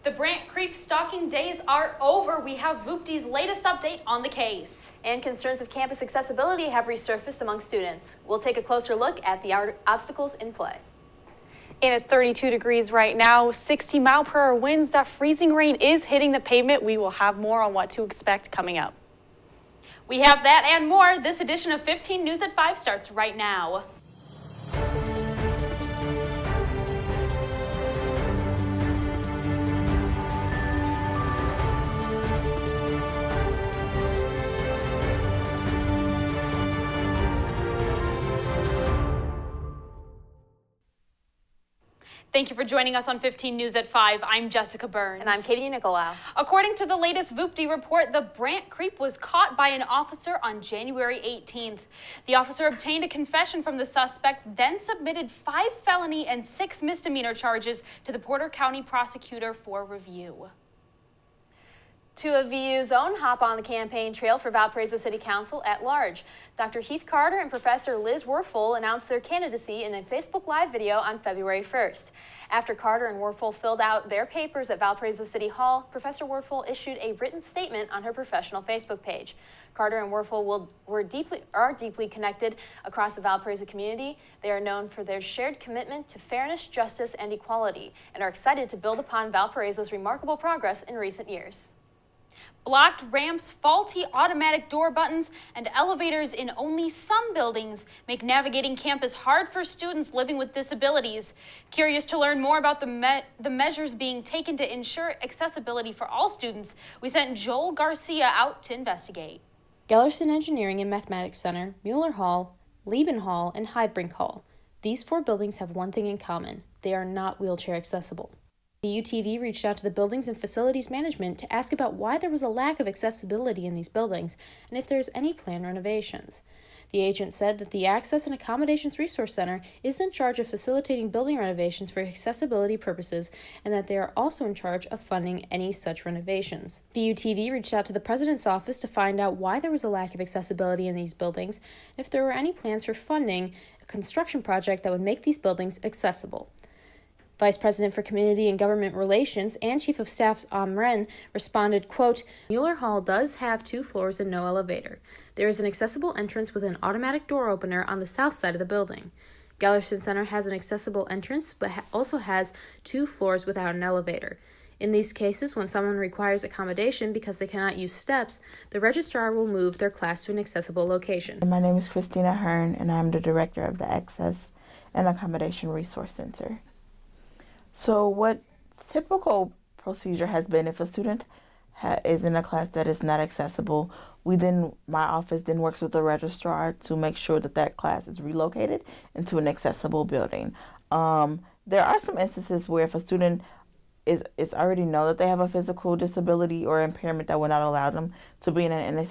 The Brant Creek stalking days are over. We have VUTV's latest update on the case. And concerns of campus accessibility have resurfaced among students. We'll take a closer look at the obstacles in play. And it's 32 degrees right now, 60-mile-per-hour winds. That freezing rain is hitting the pavement. We will have more on what to expect coming up. We have that and more. This edition of 15 News at 5 starts right now. Thank you for joining us on 15 News at 5. I'm Jessica Burns. And I'm Katie Nicolau. According to the latest VUTV report, the Brant Creek was caught by an officer on January 18th. The officer obtained a confession from the suspect, then submitted 5 felony and 6 misdemeanor charges to the Porter County prosecutor for review. Two of VU's own hop on the campaign trail for Valparaiso City Council at large. Dr. Heath Carter and Professor Liz Werfel announced their candidacy in a Facebook Live video on February 1st. After Carter and Werfel filled out their papers at Valparaiso City Hall, Professor Werfel issued a written statement on her professional Facebook page. Carter and Werfel are deeply connected across the Valparaiso community. They are known for their shared commitment to fairness, justice, and equality, and are excited to build upon Valparaiso's remarkable progress in recent years. Blocked ramps, faulty automatic door buttons, and elevators in only some buildings make navigating campus hard for students living with disabilities. Curious to learn more about the measures being taken to ensure accessibility for all students, we sent Joel Garcia out to investigate. Gellerson Engineering and Mathematics Center, Mueller Hall, Lieben Hall, and Heidbrink Hall. These 4 buildings have one thing in common: they are not wheelchair accessible. VUTV reached out to the Buildings and Facilities Management to ask about why there was a lack of accessibility in these buildings and if there is any planned renovations. The agent said that the Access and Accommodations Resource Center is in charge of facilitating building renovations for accessibility purposes and that they are also in charge of funding any such renovations. VUTV reached out to the President's office to find out why there was a lack of accessibility in these buildings and if there were any plans for funding a construction project that would make these buildings accessible. Vice President for Community and Government Relations and Chief of Staff Amren responded, quote, Mueller Hall does have 2 floors and no elevator. There is an accessible entrance with an automatic door opener on the south side of the building. Gellerson Center has an accessible entrance but also has 2 floors without an elevator. In these cases, when someone requires accommodation because they cannot use steps, the registrar will move their class to an accessible location. My name is Christina Hearn, and I'm the director of the Access and Accommodation Resource Center. So what typical procedure has been, if a student is in a class that is not accessible, my office then works with the registrar to make sure that that class is relocated into an accessible building. There are some instances where if a student it's already known that they have a physical disability or impairment that will not allow them to be in an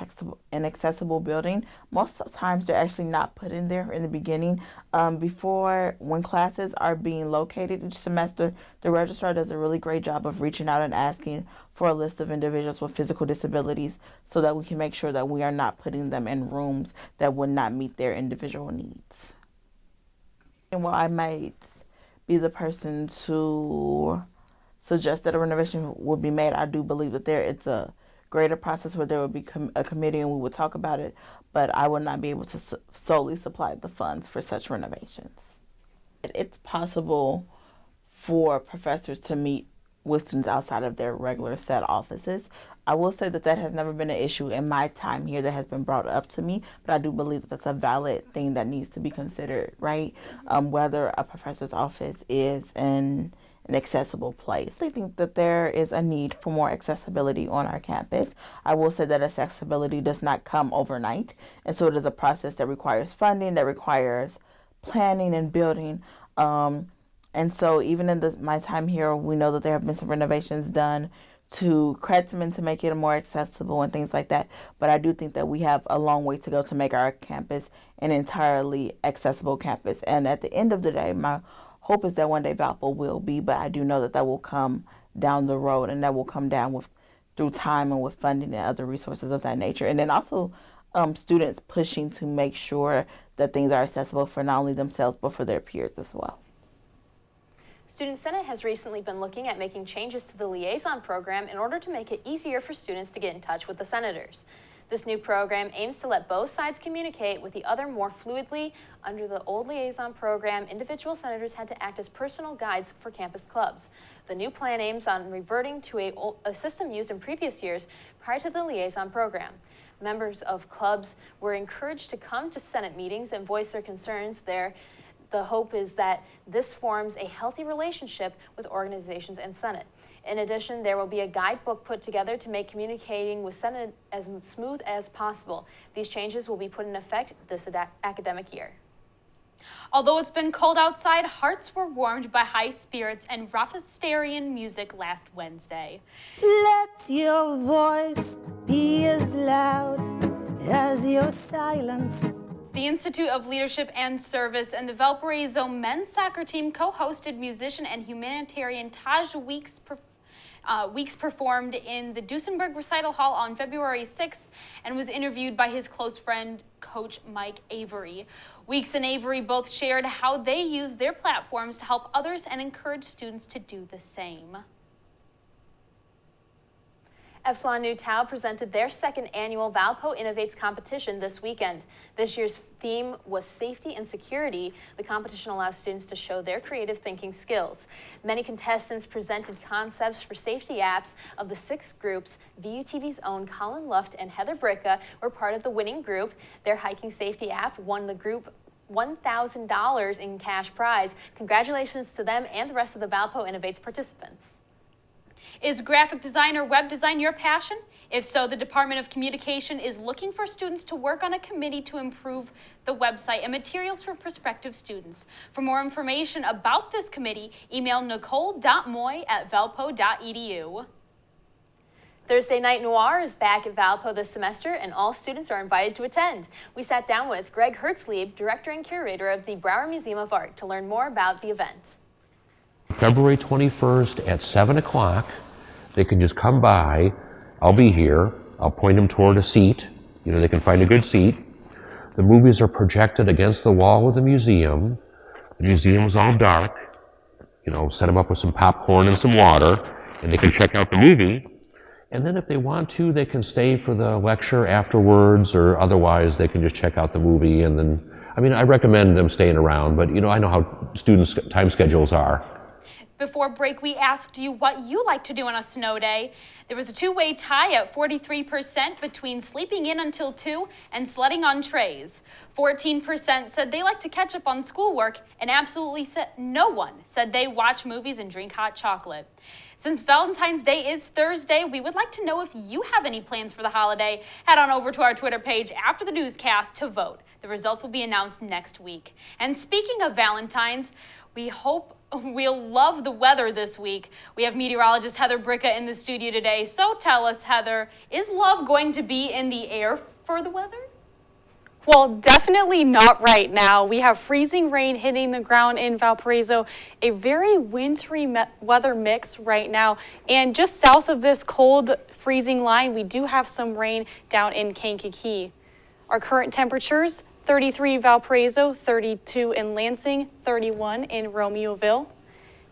inaccessible building. Most of the times they're actually not put in there in the beginning. When classes are being located each semester, the registrar does a really great job of reaching out and asking for a list of individuals with physical disabilities so that we can make sure that we are not putting them in rooms that would not meet their individual needs. And while I might be the person to suggest that a renovation would be made, I do believe that it's a greater process where there would be a committee and we would talk about it, but I would not be able to solely supply the funds for such renovations. It's possible for professors to meet with students outside of their regular set offices. I will say that has never been an issue in my time here that has been brought up to me, but I do believe that that's a valid thing that needs to be considered, right? Whether a professor's office is an accessible place. I think that there is a need for more accessibility on our campus. I will say that accessibility does not come overnight, and so it is a process that requires funding, that requires planning and building. And so even in my time here, we know that there have been some renovations done to Kretzmann to make it more accessible and things like that. But I do think that we have a long way to go to make our campus an entirely accessible campus. And at the end of the day, my hope is that one day Valpo will be, but I do know that will come down the road, and that will come down through time and with funding and other resources of that nature. And then also students pushing to make sure that things are accessible for not only themselves, but for their peers as well. Student Senate has recently been looking at making changes to the liaison program in order to make it easier for students to get in touch with the senators. This new program aims to let both sides communicate with the other more fluidly. Under the old liaison program, individual senators had to act as personal guides for campus clubs. The new plan aims on reverting to a system used in previous years prior to the liaison program. Members of clubs were encouraged to come to Senate meetings and voice their concerns there. The hope is that this forms a healthy relationship with organizations and Senate. In addition, there will be a guidebook put together to make communicating with Senate as smooth as possible. These changes will be put in effect this academic year. Although it's been cold outside, hearts were warmed by high spirits and Rafasterian music last Wednesday. Let your voice be as loud as your silence. The Institute of Leadership and Service and the Valparaiso men's soccer team co-hosted musician and humanitarian Taj Weeks performed in the Duesenberg Recital Hall on February 6th and was interviewed by his close friend, Coach Mike Avery. Weeks and Avery both shared how they use their platforms to help others and encourage students to do the same. Epsilon Nu Tau presented their second annual Valpo Innovates competition this weekend. This year's theme was safety and security. The competition allows students to show their creative thinking skills. Many contestants presented concepts for safety apps. Of the 6 groups, VUTV's own Colin Luft and Heather Bricka were part of the winning group. Their hiking safety app won the group $1,000 in cash prize. Congratulations to them and the rest of the Valpo Innovates participants. Is graphic design or web design your passion? If so, the Department of Communication is looking for students to work on a committee to improve the website and materials for prospective students. For more information about this committee, email nicole.moy@valpo.edu. Thursday Night Noir is back at Valpo this semester, and all students are invited to attend. We sat down with Greg Hertzlieb, director and curator of the Brauer Museum of Art, to learn more about the event. February 21st at 7 o'clock. They can just come by. I'll be here. I'll point them toward a seat. You know, they can find a good seat. The movies are projected against the wall of the museum. The museum's all dark. You know, set them up with some popcorn and some water, and they can check out the movie. And then if they want to, they can stay for the lecture afterwards, or otherwise they can just check out the movie. And then, I mean, I recommend them staying around, but you know, I know how students' time schedules are. Before break, we asked you what you like to do on a snow day. There was a two-way tie at 43% between sleeping in until 2 and sledding on trays. 14% said they like to catch up on schoolwork, and absolutely no one said they watch movies and drink hot chocolate. Since Valentine's Day is Thursday, we would like to know if you have any plans for the holiday. Head on over to our Twitter page after the newscast to vote. The results will be announced next week. And speaking of Valentine's, we hope we'll love the weather this week. We have meteorologist Heather Bricka in the studio today. So tell us, Heather, is love going to be in the air for the weather? Well, definitely not right now. We have freezing rain hitting the ground in Valparaiso, a very wintry weather mix right now. And just south of this cold freezing line, we do have some rain down in Kankakee. Our current temperatures, 33 Valparaiso, 32 in Lansing, 31 in Romeoville.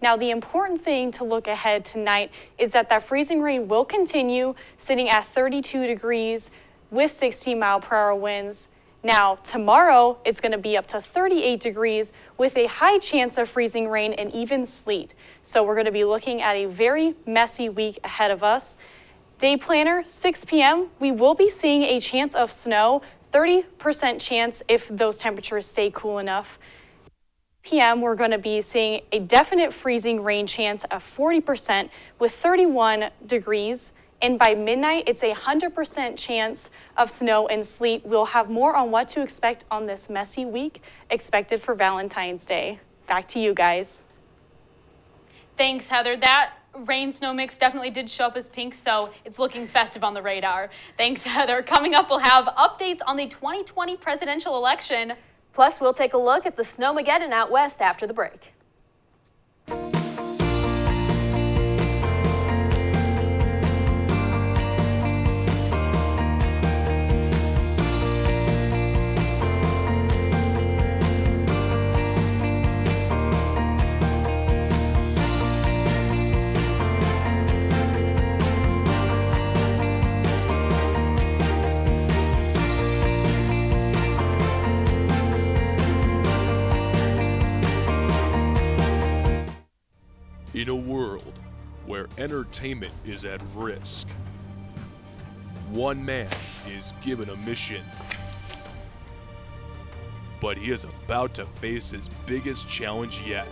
Now, the important thing to look ahead tonight is that freezing rain will continue, sitting at 32 degrees with 16-mile-per-hour winds. Now, tomorrow, it's going to be up to 38 degrees with a high chance of freezing rain and even sleet. So we're going to be looking at a very messy week ahead of us. Day planner, 6 p.m., we will be seeing a chance of snow, 30% chance if those temperatures stay cool enough. p.m., we're going to be seeing a definite freezing rain chance of 40% with 31 degrees. And by midnight, it's a 100% chance of snow and sleet. We'll have more on what to expect on this messy week expected for Valentine's Day. Back to you guys. Thanks, Heather. That rain-snow mix definitely did show up as pink, so it's looking festive on the radar. Thanks, Heather. Coming up, we'll have updates on the 2020 presidential election. Plus, we'll take a look at the Snowmageddon out west after the break. world where entertainment is at risk. One man is given a mission, but he is about to face his biggest challenge yet.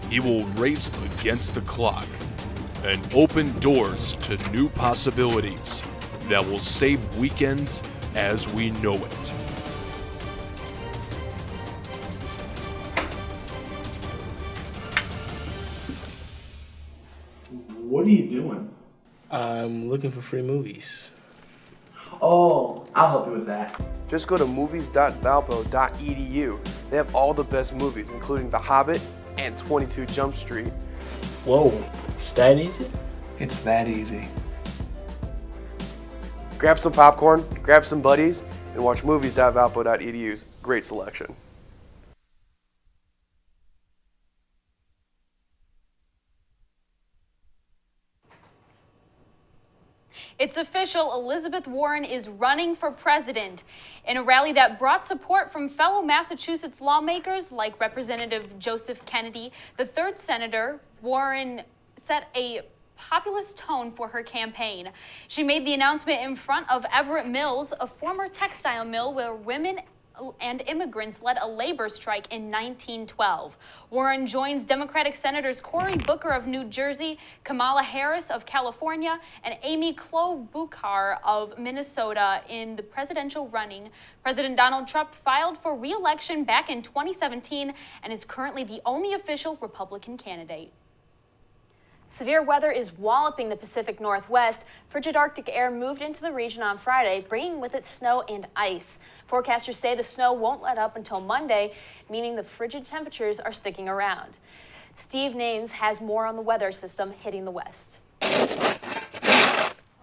He will race against the clock and open doors to new possibilities that will save weekends as we know it. What are you doing? I'm looking for free movies. Oh, I'll help you with that. Just go to movies.valpo.edu. They have all the best movies, including The Hobbit and 22 Jump Street. Whoa, it's that easy? It's that easy. Grab some popcorn, grab some buddies, and watch movies.valpo.edu's great selection. It's official, Elizabeth Warren is running for president. In a rally that brought support from fellow Massachusetts lawmakers like Representative Joseph Kennedy, the 3rd Senator, Warren set a populist tone for her campaign. She made the announcement in front of Everett Mills, a former textile mill where women and immigrants led a labor strike in 1912. Warren joins Democratic Senators Cory Booker of New Jersey, Kamala Harris of California, and Amy Klobuchar of Minnesota in the presidential running. President Donald Trump filed for re-election back in 2017 and is currently the only official Republican candidate. Severe weather is walloping the Pacific Northwest. Frigid Arctic air moved into the region on Friday, bringing with it snow and ice. Forecasters say the snow won't let up until Monday, meaning the frigid temperatures are sticking around. Steve Naines has more on the weather system hitting the West.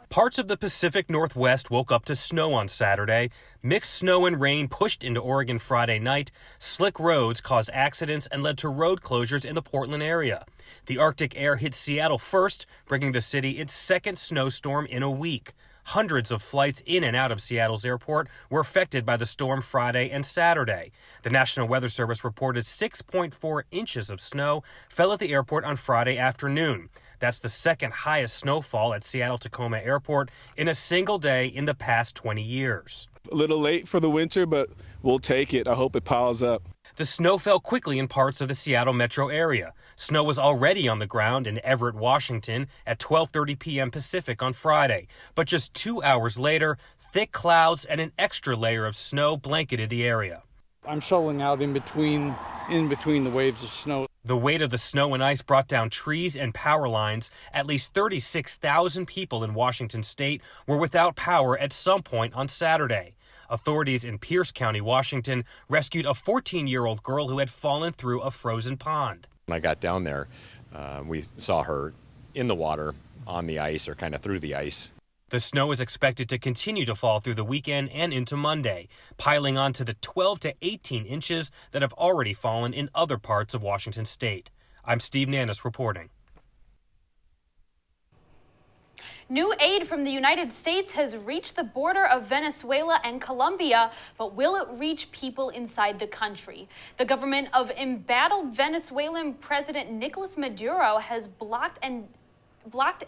Parts of the Pacific Northwest woke up to snow on Saturday. Mixed snow and rain pushed into Oregon Friday night. Slick roads caused accidents and led to road closures in the Portland area. The Arctic air hit Seattle first, bringing the city its second snowstorm in a week. Hundreds of flights in and out of Seattle's airport were affected by the storm Friday and Saturday. The National Weather Service reported 6.4 inches of snow fell at the airport on Friday afternoon. That's the second highest snowfall at Seattle-Tacoma Airport in a single day in the past 20 years. A little late for the winter, but we'll take it. I hope it piles up. The snow fell quickly in parts of the Seattle metro area. Snow was already on the ground in Everett, Washington at 12:30 p.m. Pacific on Friday. But just 2 hours later, thick clouds and an extra layer of snow blanketed the area. I'm shoveling out in between the waves of snow. The weight of the snow and ice brought down trees and power lines. At least 36,000 people in Washington state were without power at some point on Saturday. Authorities in Pierce County, Washington, rescued a 14-year-old girl who had fallen through a frozen pond. When I got down there, we saw her in the water, on the ice, or kind of through the ice. The snow is expected to continue to fall through the weekend and into Monday, piling onto the 12 to 18 inches that have already fallen in other parts of Washington state. I'm Steve Nannis reporting. New aid from the United States has reached the border of Venezuela and Colombia, but will it reach people inside the country? The government of embattled Venezuelan President Nicolas Maduro has blocked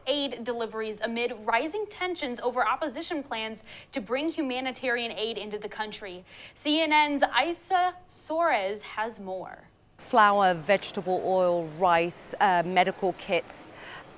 aid deliveries amid rising tensions over opposition plans to bring humanitarian aid into the country. CNN's Isa Soares has more. Flour, vegetable oil, rice, medical kits,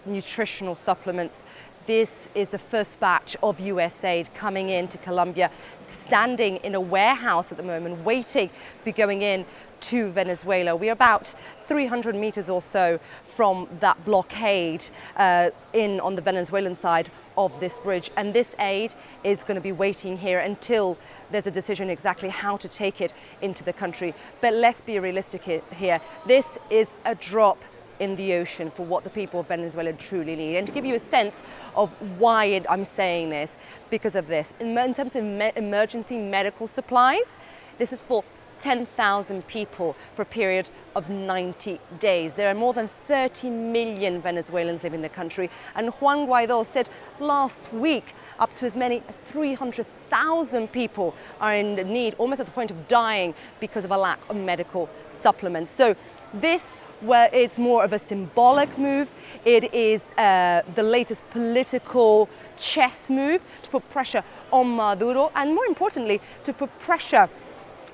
nutritional supplements. This is the first batch of U.S. aid coming into Colombia, standing in a warehouse at the moment, waiting to be going in to Venezuela. We're about 300 meters or so from that blockade on the Venezuelan side of this bridge. And this aid is going to be waiting here until there's a decision exactly how to take it into the country. But let's be realistic here. This is a drop in the ocean for what the people of Venezuela truly need. And to give you a sense of why I'm saying this, because of this. In terms of emergency medical supplies, this is for 10,000 people for a period of 90 days. There are more than 30 million Venezuelans living in the country, and Juan Guaidó said last week up to as many as 300,000 people are in need, almost at the point of dying because of a lack of medical supplements. So this where it's more of a symbolic move. It is the latest political chess move to put pressure on Maduro, and more importantly, to put pressure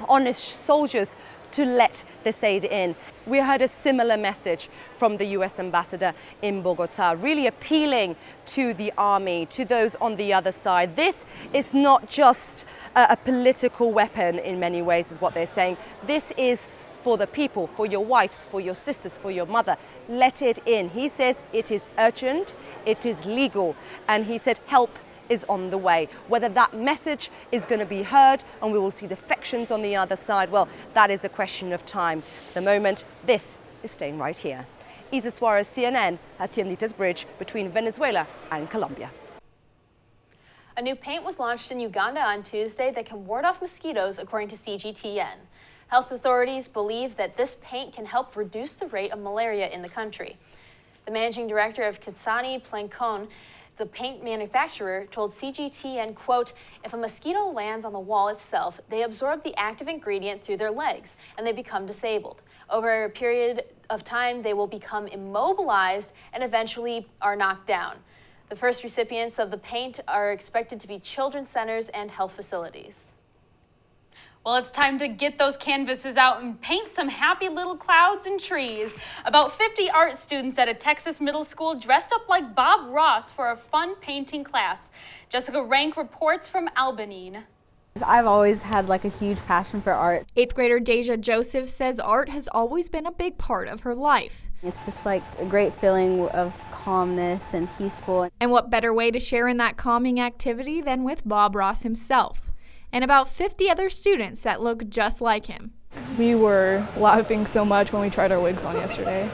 on his soldiers to let this aid in. We heard a similar message from the US ambassador in Bogota, really appealing to the army, to those on the other side. This is not just a political weapon in many ways, is what they're saying. This is for the people, for your wives, for your sisters, for your mother. Let it in. He says it is urgent, it is legal, and he said help is on the way. Whether that message is going to be heard and we will see defections on the other side, well, that is a question of time. At the moment, this is staying right here. Isa Suarez, CNN, at Tienditas Bridge between Venezuela and Colombia. A new paint was launched in Uganda on Tuesday that can ward off mosquitoes, according to CGTN. Health authorities believe that this paint can help reduce the rate of malaria in the country. The managing director of Kitsani Plancone, the paint manufacturer, told CGTN, quote, if a mosquito lands on the wall itself, they absorb the active ingredient through their legs and they become disabled. Over a period of time, they will become immobilized and eventually are knocked down. The first recipients of the paint are expected to be children's centers and health facilities. Well, it's time to get those canvases out and paint some happy little clouds and trees. About 50 art students at a Texas middle school dressed up like Bob Ross for a fun painting class. Jessica Rank reports from Albany. I've always had like a huge passion for art. 8th grader Deja Joseph says art has always been a big part of her life. It's just like a great feeling of calmness and peaceful. And what better way to share in that calming activity than with Bob Ross himself? And about 50 other students that look just like him. We were laughing so much when we tried our wigs on yesterday.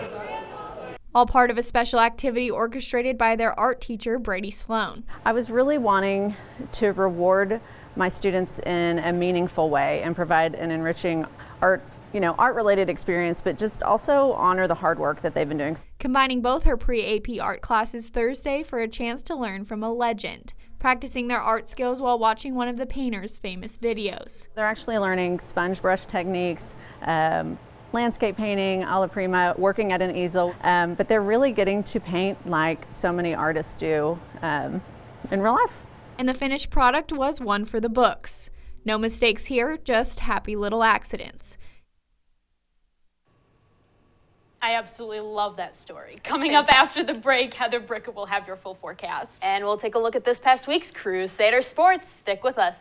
All part of a special activity orchestrated by their art teacher, Brady Sloan. I was really wanting to reward my students in a meaningful way and provide an enriching art-related experience, but just also honor the hard work that they've been doing. Combining both her pre-AP art classes Thursday for a chance to learn from a legend, practicing their art skills while watching one of the painter's famous videos. They're actually learning sponge brush techniques, landscape painting, alla prima, working at an easel, but they're really getting to paint like so many artists do in real life. And the finished product was one for the books. No mistakes here, just happy little accidents. I absolutely love that story. Coming up after the break, Heather Brickett will have your full forecast. And we'll take a look at this past week's Crusader Sports. Stick with us.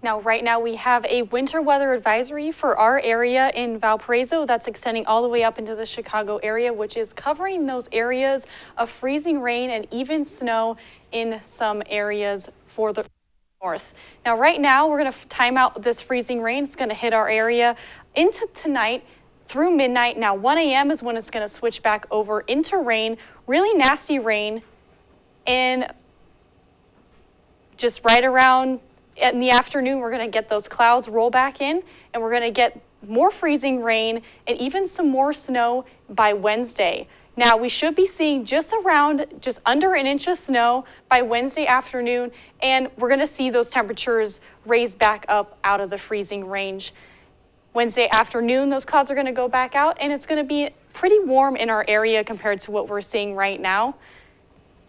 Now, right now we have a winter weather advisory for our area in Valparaiso that's extending all the way up into the Chicago area, which is covering those areas of freezing rain and even snow in some areas for the north. Now, right now we're going to time out this freezing rain. It's going to hit our area into tonight through midnight. Now, 1 a.m. is when it's going to switch back over into rain, really nasty rain in just right around in the afternoon, we're going to get those clouds roll back in, and we're going to get more freezing rain and even some more snow by Wednesday. Now, we should be seeing just under an inch of snow by Wednesday afternoon, and we're going to see those temperatures raise back up out of the freezing range. Wednesday afternoon, those clouds are going to go back out, and it's going to be pretty warm in our area compared to what we're seeing right now.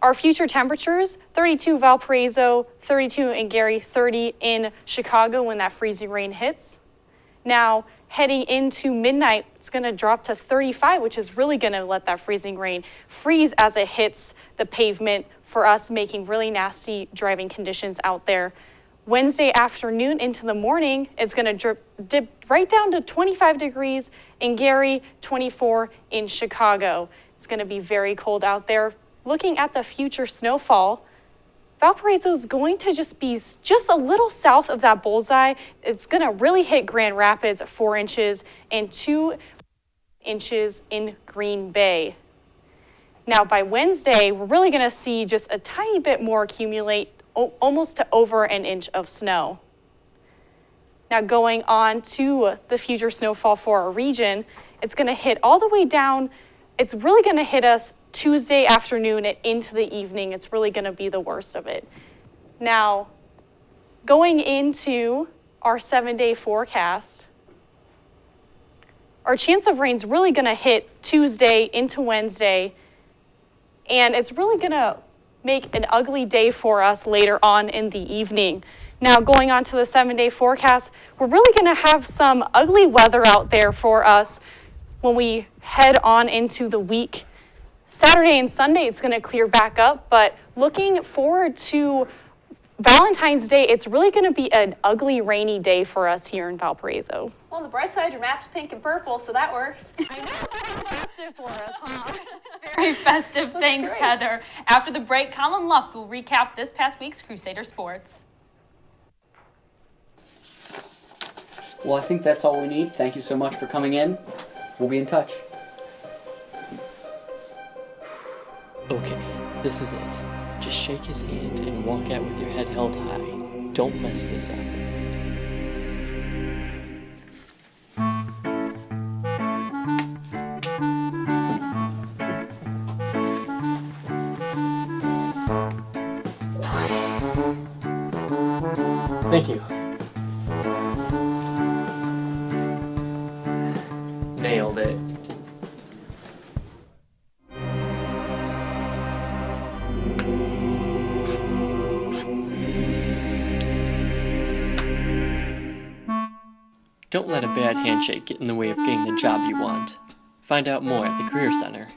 Our future temperatures, 32 Valparaiso, 32 in Gary, 30 in Chicago when that freezing rain hits. Now, heading into midnight, it's going to drop to 35, which is really going to let that freezing rain freeze as it hits the pavement for us, making really nasty driving conditions out there. Wednesday afternoon into the morning, it's going to dip right down to 25 degrees in Gary, 24 in Chicago. It's going to be very cold out there. Looking at the future snowfall, Valparaiso is going to just be just a little south of that bullseye. It's going to really hit Grand Rapids at 4 inches and 2 inches in Green Bay. Now by Wednesday, we're really going to see just a tiny bit more accumulate, almost to over an inch of snow. Now going on to the future snowfall for our region, it's going to hit all the way down. It's really going to hit us Tuesday afternoon and into the evening. It's really going to be the worst of it. Now, going into our 7-day forecast, our chance of rain is really going to hit Tuesday into Wednesday, and it's really going to make an ugly day for us later on in the evening. Now, going on to the 7-day forecast, we're really going to have some ugly weather out there for us when we head on into the week. Saturday and Sunday, it's going to clear back up, but looking forward to Valentine's Day, it's really going to be an ugly, rainy day for us here in Valparaiso. Well, on the bright side, your map's pink and purple, so that works. I know, it's very festive for us, huh? Very festive. Thanks, great. Heather. After the break, Colin Luft will recap this past week's Crusader sports. Well, I think that's all we need. Thank you so much for coming in. We'll be in touch. Okay, this is it. Just shake his hand and walk out with your head held high. Don't mess this up. Thank you. Nailed it. Don't let a bad handshake get in the way of getting the job you want. Find out more at the Career Center.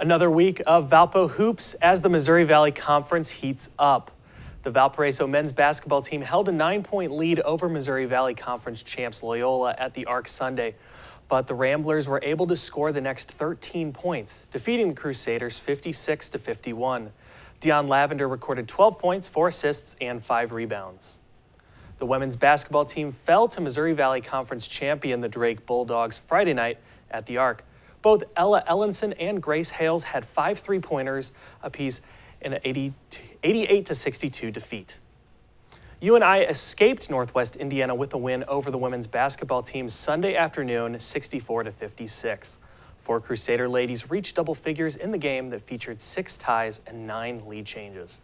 Another week of Valpo hoops as the Missouri Valley Conference heats up. The Valparaiso men's basketball team held a 9-point lead over Missouri Valley Conference champs Loyola at the Arc Sunday, but the Ramblers were able to score the next 13 points, defeating the Crusaders 56-51. Deion Lavender recorded 12 points, 4 assists, and 5 rebounds. The women's basketball team fell to Missouri Valley Conference champion the Drake Bulldogs Friday night at the Arc. Both Ella Ellenson and Grace Hales had 5 3-pointers apiece in an 88-62 defeat. UNI escaped Northwest Indiana with a win over the women's basketball team Sunday afternoon, 64-56. 4 Crusader ladies reached double figures in the game that featured 6 ties and 9 lead changes.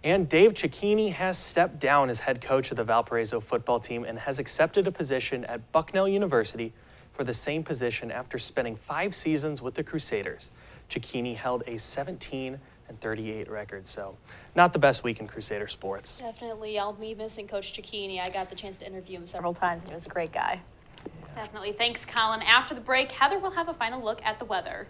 And Dave Cicchini has stepped down as head coach of the Valparaiso football team and has accepted a position at Bucknell University for the same position after spending 5 seasons with the Crusaders. Cicchini held a 17-3 and 38 record. So not the best week in Crusader sports. Definitely. I'll be missing Coach Cicchini. I got the chance to interview him several times, and he was a great guy. Definitely. Thanks, Colin. After the break, Heather will have a final look at the weather.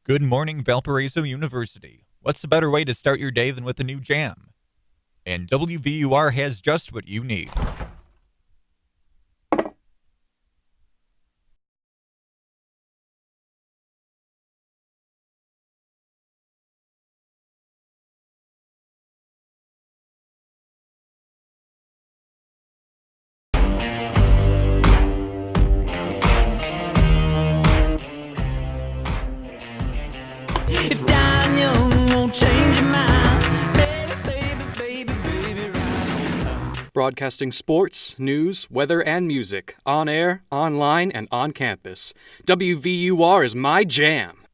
Good morning, Valparaiso University. What's a better way to start your day than with a new jam? And WVUR has just what you need. If dying young won't change your mind, baby, right. Broadcasting sports, news, weather, and music on air, online, and on campus. WVUR is my jam.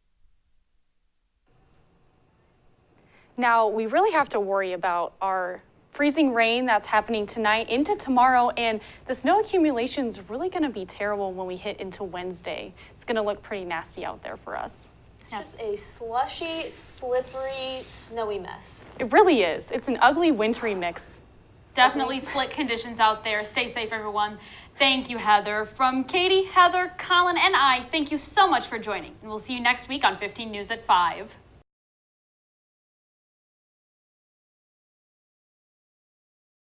Now, we really have to worry about our freezing rain that's happening tonight into tomorrow, and the snow accumulation is really going to be terrible when we hit into Wednesday. It's going to look pretty nasty out there for us. It's just a slushy, slippery, snowy mess. It really is. It's an ugly, wintry mix. Definitely slick conditions out there. Stay safe, everyone. Thank you, Heather. From Katie, Heather, Colin, and I, thank you so much for joining. And we'll see you next week on 15 News at 5.